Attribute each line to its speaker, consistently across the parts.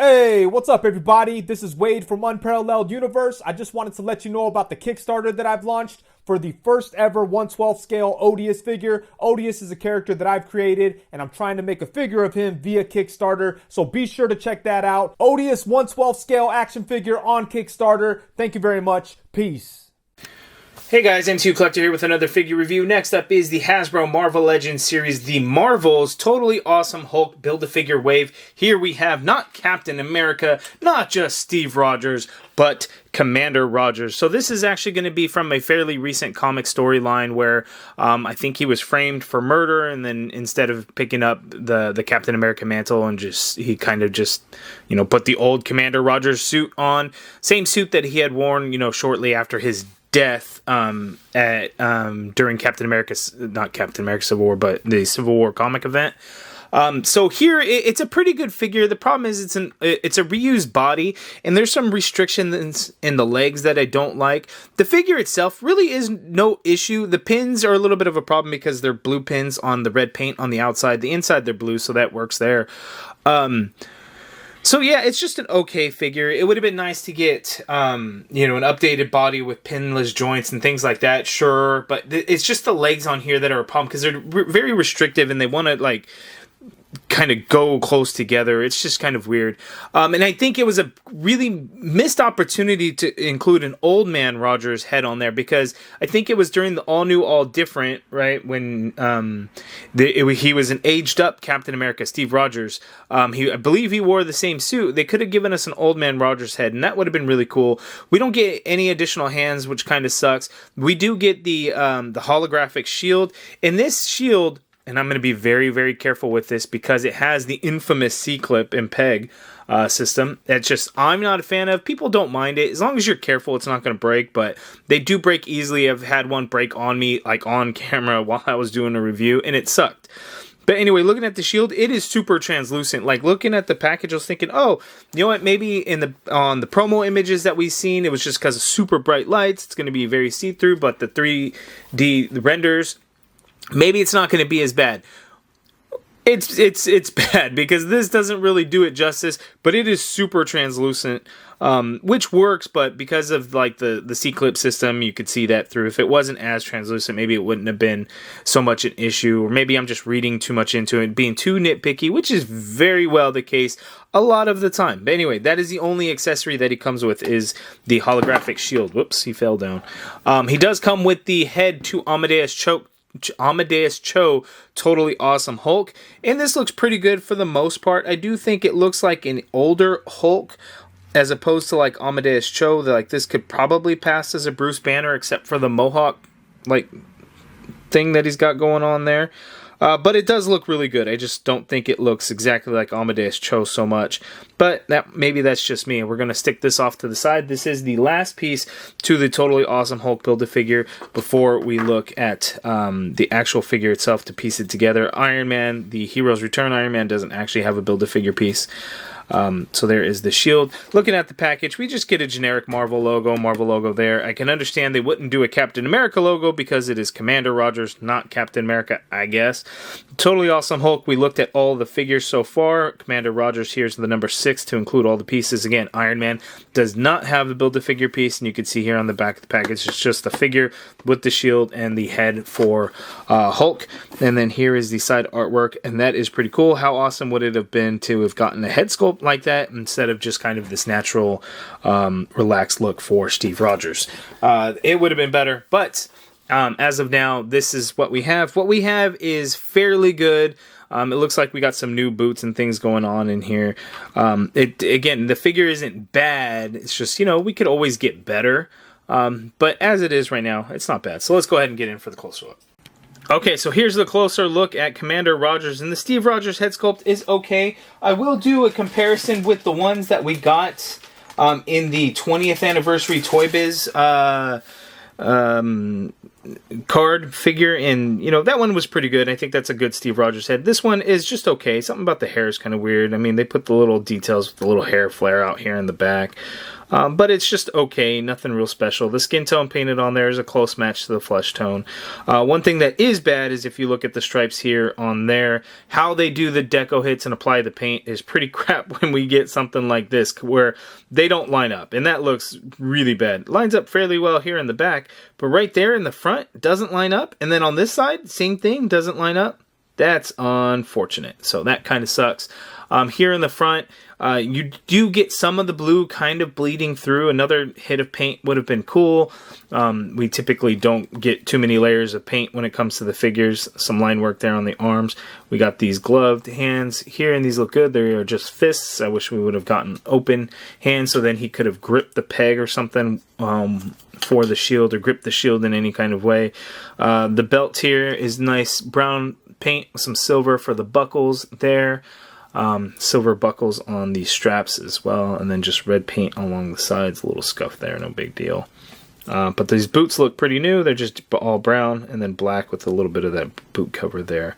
Speaker 1: Hey, what's up, everybody? This is Wade from Unparalleled Universe. I just wanted to let you know about the Kickstarter that I've launched for the first ever 1/12 scale Odious figure. Odious is a character that I've created, and I'm trying to make a figure of him via Kickstarter, so be sure to check that out. Odious 1/12 scale action figure on Kickstarter. Thank you very much. Peace.
Speaker 2: Hey guys, MCU Collector here with another figure review. Next up is the Hasbro Marvel Legends series, the Marvels Totally Awesome Hulk Build-A-Figure Wave. Here we have not Captain America, not just Steve Rogers, but Commander Rogers. So this is actually going to be from a fairly recent comic storyline where I think he was framed for murder, and then instead of picking up the Captain America mantle and he kind of just, put the old Commander Rogers suit on. Same suit that he had worn, shortly after his death during Captain America's, not Captain America Civil War, but the Civil War comic event. So here it's a pretty good figure. The problem is it's a reused body, and there's some restrictions in the legs that I don't like. The figure itself really is no issue. The pins are a little bit of a problem because they're blue pins on the red paint on the outside. The inside they're blue, so that works there. So yeah, it's just an okay figure. It would have been nice to get, an updated body with pinless joints and things like that, sure. But it's just the legs on here that are a problem because they're very restrictive and they want to, kind of go close together. It's just kind of weird. And I think it was a really missed opportunity to include an old man Rogers head on there, because I think it was during the All New, All Different, right, when he was an aged up Captain America, Steve Rogers. I believe he wore the same suit. They could have given us an old man Rogers head, and that would have been really cool. We don't get any additional hands, which kind of sucks. We do get the holographic shield. In this shield, and I'm going to be very, very careful with this because it has the infamous C-clip and peg system. That's just, I'm not a fan of. People don't mind it. As long as you're careful, it's not going to break, but they do break easily. I've had one break on me, on camera while I was doing a review, and it sucked. But anyway, looking at the shield, it is super translucent. Looking at the package, I was thinking, oh, you know what, maybe on the promo images that we've seen, it was just because of super bright lights. It's going to be very see-through, but the 3D renders, maybe it's not going to be as bad. It's bad because this doesn't really do it justice, but it is super translucent, which works, but because of the C-clip system, you could see that through. If it wasn't as translucent, maybe it wouldn't have been so much an issue, or maybe I'm just reading too much into it, being too nitpicky, which is very well the case a lot of the time. But anyway, that is the only accessory that he comes with, is the holographic shield. Whoops, he fell down. He does come with the head to Amadeus Cho Totally Awesome Hulk, and this looks pretty good for the most part. I do think it looks like an older Hulk as opposed to Amadeus Cho. This could probably pass as a Bruce Banner, except for the mohawk thing that he's got going on there. But it does look really good. I just don't think it looks exactly like Amadeus Cho so much. But maybe that's just me. We're going to stick this off to the side. This is the last piece to the Totally Awesome Hulk Build-A-Figure before we look at the actual figure itself to piece it together. Iron Man, the Heroes Return Iron Man, doesn't actually have a Build-A-Figure piece. So there is the shield. Looking at the package, we just get a generic Marvel logo there. I can understand they wouldn't do a Captain America logo because it is Commander Rogers, not Captain America, I guess. Totally Awesome Hulk, we looked at all the figures so far. Commander Rogers, here's the number 6 to include all the pieces. Again, Iron Man does not have a Build-A-Figure piece, and you can see here on the back of the package, it's just the figure with the shield and the head for Hulk. And then here is the side artwork, and that is pretty cool. How awesome would it have been to have gotten a head sculpt like that instead of just kind of this natural relaxed look for Steve Rogers? It would have been better, but as of now, this is what we have. What we have is fairly good. It looks like we got some new boots and things going on in here. Again, the figure isn't bad. It's just, we could always get better. But as it is right now, it's not bad. So let's go ahead and get in for the closer look. Okay, so here's the closer look at Commander Rogers, and the Steve Rogers head sculpt is okay. I will do a comparison with the ones that we got in the 20th anniversary Toy Biz card figure, and you know, that one was pretty good. I think that's a good Steve Rogers head. This one is just okay. Something about the hair is kind of weird. I mean, they put the little details with the little hair flare out here in the back. But it's just okay, nothing real special. The skin tone painted on there is a close match to the flesh tone. One thing that is bad is if you look at the stripes here on there, how they do the deco hits and apply the paint is pretty crap when we get something like this where they don't line up, and that looks really bad. It lines up fairly well here in the back, but right there in the front doesn't line up, and then on this side, same thing, doesn't line up. That's unfortunate, so that kind of sucks. Here in the front, you do get some of the blue kind of bleeding through. Another hit of paint would have been cool. We typically don't get too many layers of paint when it comes to the figures. Some line work there on the arms. We got these gloved hands here, and these look good. They are just fists. I wish we would have gotten open hands so then he could have gripped the peg or something for the shield, or gripped the shield in any kind of way. The belt here is nice brown paint with some silver for the buckles there. Silver buckles on the straps as well, and then just red paint along the sides, a little scuff there, no big deal. But these boots look pretty new. They're just all brown and then black with a little bit of that boot cover there.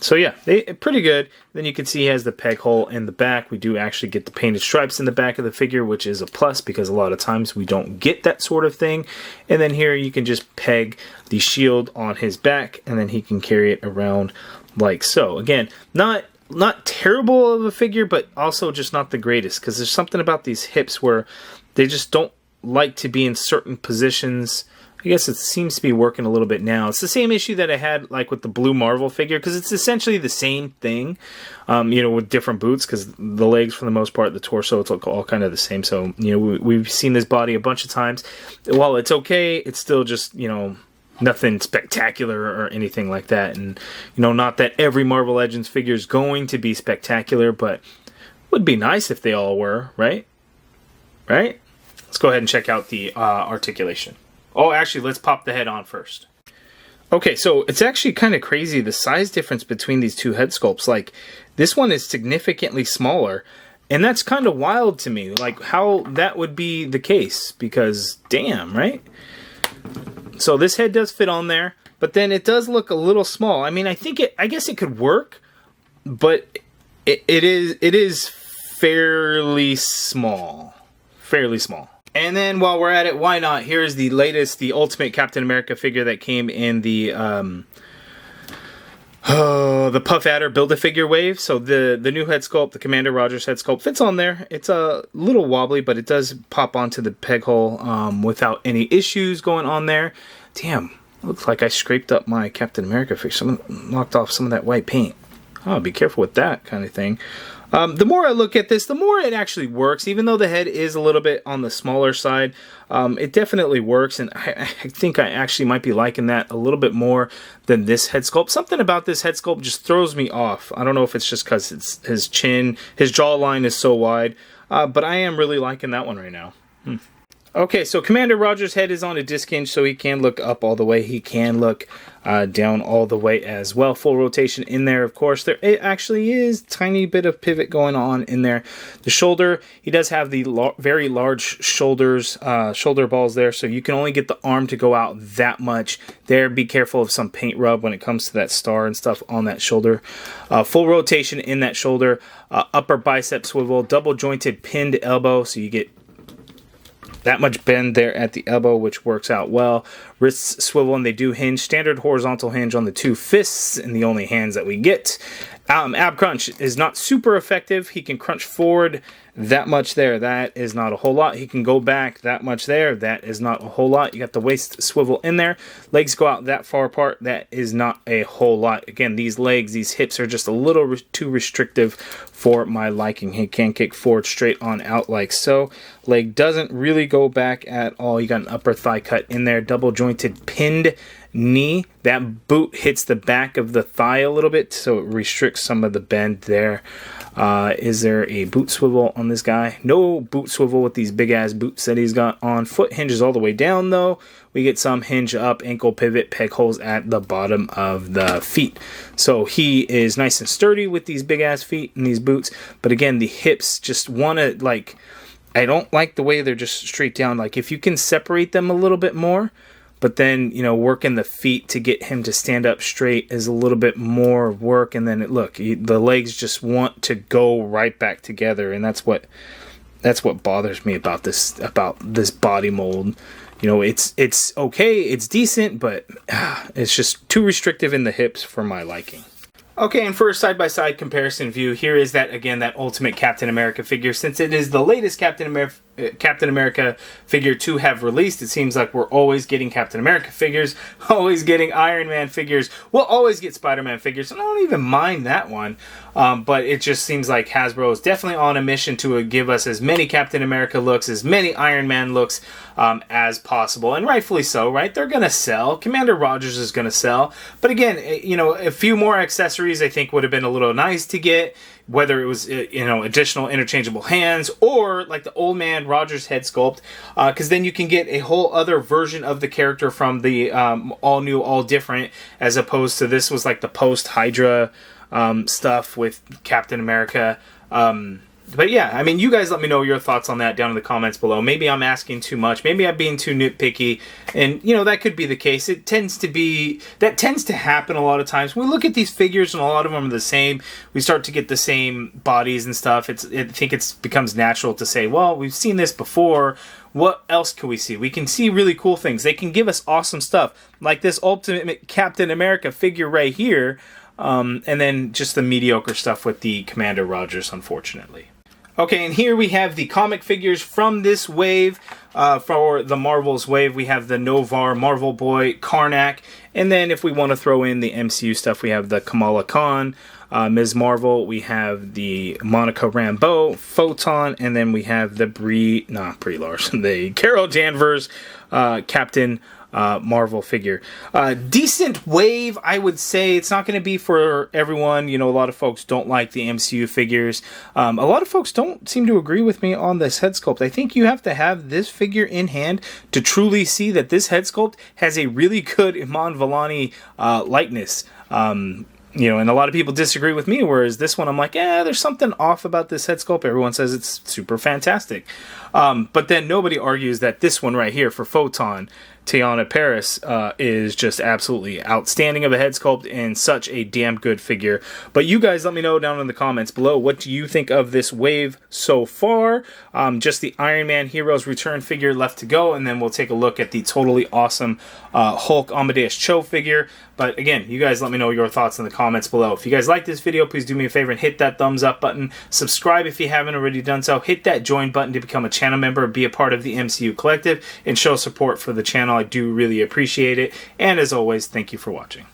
Speaker 2: So yeah, pretty good. Then you can see he has the peg hole in the back. We do actually get the painted stripes in the back of the figure, which is a plus because a lot of times we don't get that sort of thing. And then here you can just peg the shield on his back, and then he can carry it around like so. Again, not terrible of a figure, but also just not the greatest, because there's something about these hips where they just don't like to be in certain positions. I guess it seems to be working a little bit now. It's the same issue that I had like with the blue Marvel figure, because it's essentially the same thing, you know, with different boots, because the legs for the most part, the torso, it's all kind of the same. So, you know, we've seen this body a bunch of times. While it's okay, it's still just, you know, nothing spectacular or anything like that. And, you know, not that every Marvel Legends figure is going to be spectacular, but it would be nice if they all were, right? Right? Let's go ahead and check out the articulation. Oh, actually, let's pop the head on first. Okay, so it's actually kind of crazy, the size difference between these two head sculpts. Like, this one is significantly smaller, and that's kind of wild to me, like how that would be the case, because damn, right? So this head does fit on there, but then it does look a little small. I mean, I guess it could work, but it is fairly small. Fairly small. And then while we're at it, why not? Here's the latest, the Ultimate Captain America figure that came in the Puff Adder Build-A-Figure wave. So the new head sculpt, the Commander Rogers head sculpt, fits on there. It's a little wobbly, but it does pop onto the peg hole without any issues going on there. Damn, looks like I scraped up my Captain America figure. Someone knocked off some of that white paint. Oh, be careful with that kind of thing. The more I look at this, the more it actually works. Even though the head is a little bit on the smaller side, it definitely works, and I think I actually might be liking that a little bit more than this head sculpt. Something about this head sculpt just throws me off. I don't know if it's just because it's his chin, his jawline is so wide, but I am really liking that one right now. Okay, so Commander Rogers' head is on a disc hinge, so he can look up all the way. He can look down all the way as well. Full rotation in there, of course. There it actually is a tiny bit of pivot going on in there. The shoulder, he does have the very large shoulders, shoulder balls there, so you can only get the arm to go out that much. There, be careful of some paint rub when it comes to that star and stuff on that shoulder. Full rotation in that shoulder. Upper bicep swivel, double jointed pinned elbow, so you get that much bend there at the elbow, which works out well. Wrists swivel, and they do hinge. Standard horizontal hinge on the two fists, and the only hands that we get. Ab crunch is not super effective. He can crunch forward that much there. That is not a whole lot. He can go back that much there. That is not a whole lot. You got the waist swivel in there. Legs go out that far apart. That is not a whole lot. Again, these legs, these hips are just a little too restrictive for my liking. He can kick forward straight on out like so. Leg doesn't really go back at all. You got an upper thigh cut in there. Double jointed pinned knee. That boot hits the back of the thigh a little bit, so it restricts some of the bend there. Is there a boot swivel on this guy? No boot swivel with these big ass boots that he's got on. Foot hinges all the way down though. We get some hinge up, ankle pivot, peg holes at the bottom of the feet. So he is nice and sturdy with these big ass feet and these boots. But again, the hips just want to, like, I don't like the way they're just straight down. Like, if you can separate them a little bit more, but then, you know, working the feet to get him to stand up straight is a little bit more work. And then the legs just want to go right back together. And that's what bothers me about this body mold. You know, it's okay, it's decent, but it's just too restrictive in the hips for my liking. Okay, and for a side-by-side comparison view, here is that Ultimate Captain America figure. Since it is the latest Captain America figure to have released, it seems like we're always getting Captain America figures, always getting Iron Man figures, we'll always get Spider-Man figures, and I don't even mind that one. But it just seems like Hasbro is definitely on a mission to give us as many Captain America looks, as many Iron Man looks as possible, and rightfully so, right? They're gonna sell. Commander Rogers is gonna sell, but again, you know, a few more accessories I think would have been a little nice to get, whether it was, you know, additional interchangeable hands or like the old man Rogers head sculpt, because then you can get a whole other version of the character from the all new, all different, as opposed to this was like the post Hydra stuff with Captain America. But yeah, I mean, you guys let me know your thoughts on that down in the comments below. Maybe I'm asking too much. Maybe I'm being too nitpicky. And, you know, that could be the case. That tends to happen a lot of times. When we look at these figures and a lot of them are the same, we start to get the same bodies and stuff. I think it becomes natural to say, well, we've seen this before. What else can we see? We can see really cool things. They can give us awesome stuff. Like this Ultimate Captain America figure right here. And then just the mediocre stuff with the Commander Rogers, unfortunately. Okay, and here we have the comic figures from this wave. For the Marvel's wave, we have the noh-varr, Marvel Boy, Karnak, and then if we want to throw in the MCU stuff, we have the Kamala Khan, Ms. Marvel, we have the Monica Rambeau, Photon, and then we have the Brie Larson, the Carol Danvers, Captain Marvel figure. Decent wave, I would say. It's not going to be for everyone. You know, a lot of folks don't like the MCU figures. A lot of folks don't seem to agree with me on this head sculpt. I think you have to have this figure in hand to truly see that this head sculpt has a really good Iman Vellani likeness. You know, and a lot of people disagree with me, whereas this one I'm like, there's something off about this head sculpt. Everyone says it's super fantastic. But then nobody argues that this one right here for Photon, Teyonah Parris, is just absolutely outstanding of a head sculpt and such a damn good figure. But you guys let me know down in the comments below, what do you think of this wave so far? Just the Iron Man Heroes Return figure left to go, and then we'll take a look at the totally awesome Hulk Amadeus Cho figure. But again, you guys let me know your thoughts in the comments below. If you guys like this video, please do me a favor and hit that thumbs up button. Subscribe if you haven't already done so. Hit that join button to become a channel member, be a part of the MCU collective, and show support for the channel. I do really appreciate it. And as always, thank you for watching.